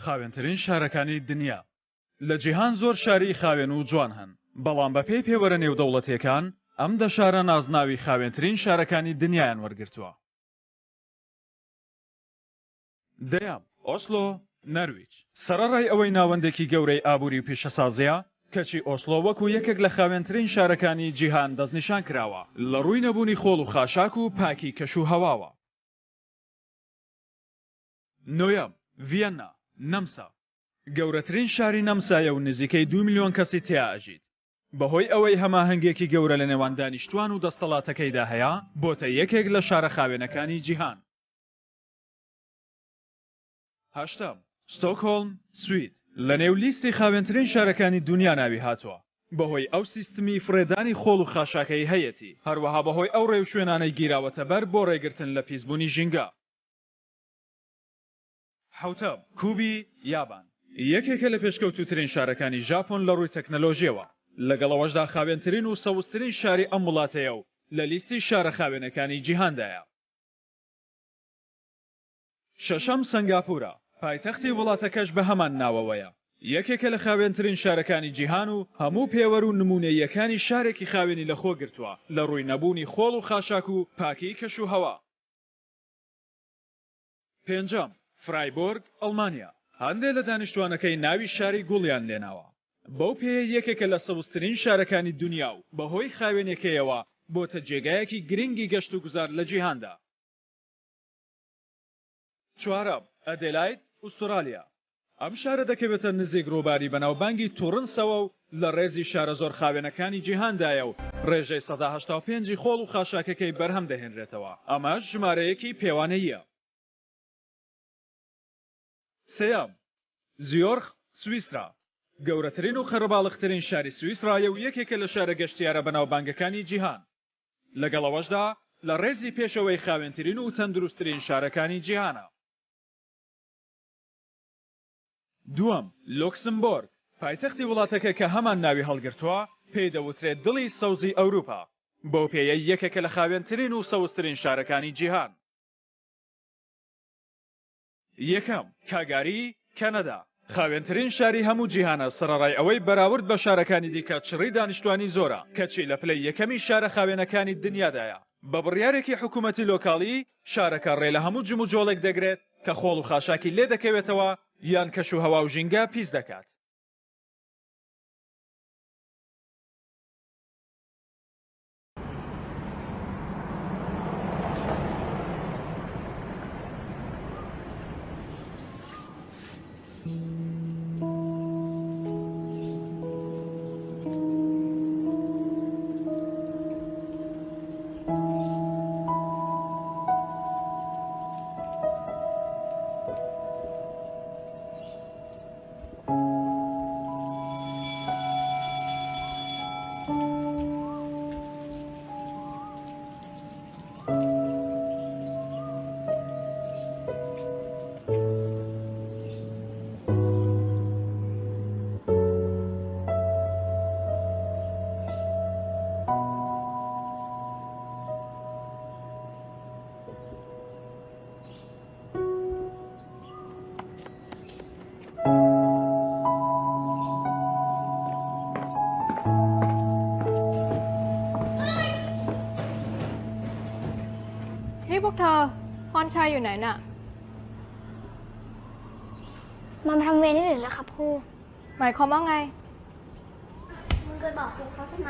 خاوێنترین شارەکانی دنیا لە جیهان زۆر شاری خاوێن و جوان هەن بەڵام بە پێی پێوەرە نێودەوڵەتیەکان ئەم دەشارە نازناوی خاوێنترین شارەکانی دنیایان وەرگرتووە. دەیام ئۆسلۆ نەرویج سەرەڕای ئەوەی ناوەندێکی گەورەی ئابووری و پیشەسازیە کەچی ئۆسلۆ وەکو یەکێک لە خاوێنترین شارەکانی جیهان دەستنیشان کراوە لە ڕووی نەبوونی خۆڵ و خاشاک و پاکی کەش و هەواوە. نۆیەم ڤیەنا نەمسا گەورەترین شاری نەمسایە و نزیکەی 2 میلیۆن کەسی تیا ئەژیت. بەهۆی ئەوەی هەماهەنگێکی گەورە لە نێوان دانیشتوان و دەستەڵاتەکەیدا هەیە بۆتە یەکێک لە شارە خاوێنەکانی جیهان. هەشتم ستۆکهۆلم سوید لە نێو لیستی خاوێنترین شارەکانی دنیا ناوی هاتووە بەهۆی ئەو سیستمی فڕێدانی خۆڵ و خاشاکەی هەیەتی هەروەها بەهۆی ئەو ڕێو شوێنانەی گیراوەتە بەر بۆ ڕێگرتن لە پیسبوونی ژینگە. حوتەم کوبی یابان یەکێکە لە پێشکەوتووترین شارەکانی ژاپۆن لە ڕووی تەکنەلۆژیەوە لەگەڵەوەشدا خاوێنترین و سەوزترین شاری ئەم وڵاتەیە و لە لیستی شارە خاوێنەکانی جیهاندایە. شەشەم سنگاپورە پایتەختی وڵاتەکەش بە هەمان ناوەوەیە یەکێکە لە خاوێنترین شارەکانی جیهان و هەموو پێوەر و نمونەیەکانی شارێکی خاوێنی لەخۆ گرتووە لە ڕووی نەبوونی خۆڵ و خاشاک و پاکی کەش و هەوا. پێنجەم فرایبۆرگ ئەڵمانیا هەندێک لە دانیشتوانەکەی ناوی شاری گوڵیان لێناوە بەو پێیە یەکێکە لە سەوزترین شارەکانی دنیا و بەهۆی خاوێنەکەیەوە بۆتە جێگایەکی گرنگی گەشت و گوزار لە جیهاندا. چوارەم ئەدێلاید ئوسترالیا ئەم شارە دەکەوێتە نزیک ڕووباری بەناوبانگی تورنسەوە و لە ڕێزی شارە زۆر خاوێنەکانی جیهاندایە و ڕێژەی 185 خۆڵ و خاشاکەکەی بەرهەم دەهێنرێتەوە ئەمەش ژمارەیەکی پێوانەییە. سێەم زیۆرخ سویسرا گەورەترین و خەرەباڵغترین شاری سویسرایە و یەکێکە لە شارە گەشتیارە بەناوبانگەکانی جیهان لەگەڵەوەشدا لە ڕێزی پێشەوەی خاوێنترین و تەندروستترین شارەکانی جیهانە. دووەم لوکسمبۆرگ پایتەختی وڵاتەکە کە هەمان ناوی هەڵگرتووە پێی دەوترێت دڵی سەوزی ئەوروپا بەو پێیە یەکێکە لە خاوێنترین و سەوزترین شارەکانی جیهان. یەکەم کاگاری کەنەدا خاوێنترین شاری هەموو جیهانە سەرەڕای ئەوەی بەراورد بە شارەکانی دیکە چڕی دانیشتوانی زۆرە کەچی لە پلەی یەکەمی شارە خاوێنەکانی دنیادایە. بە بڕیارێکی حکوومەتی لۆکاڵی شارەکە ڕێ لە هەموو جم و جۆڵێک دەگرێت کە خۆڵ و خاشاکی لێ دەکەوێتەوە یان کەش و هەوا و ژینگە پیس دەکات.พวกเธอพรชัยอยู่ไหนน่ะมันมาทำเวรนี่หรือแล้วครับครูหมายความว่าไงมึงเคยบอกครูเขาทำไม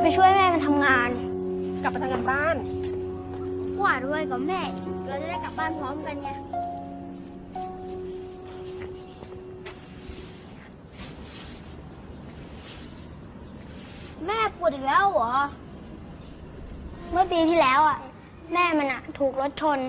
ไปช่วยแม่มันทำงานกลับไปทำงานบ้านว่าด้วยกับแม่เราจะได้กลับบ้านพร้อมกันไงแม่ปวดอีกแล้วเหรอเมื่อปีที่แล้วอ่ะแม่มันถูกรถชน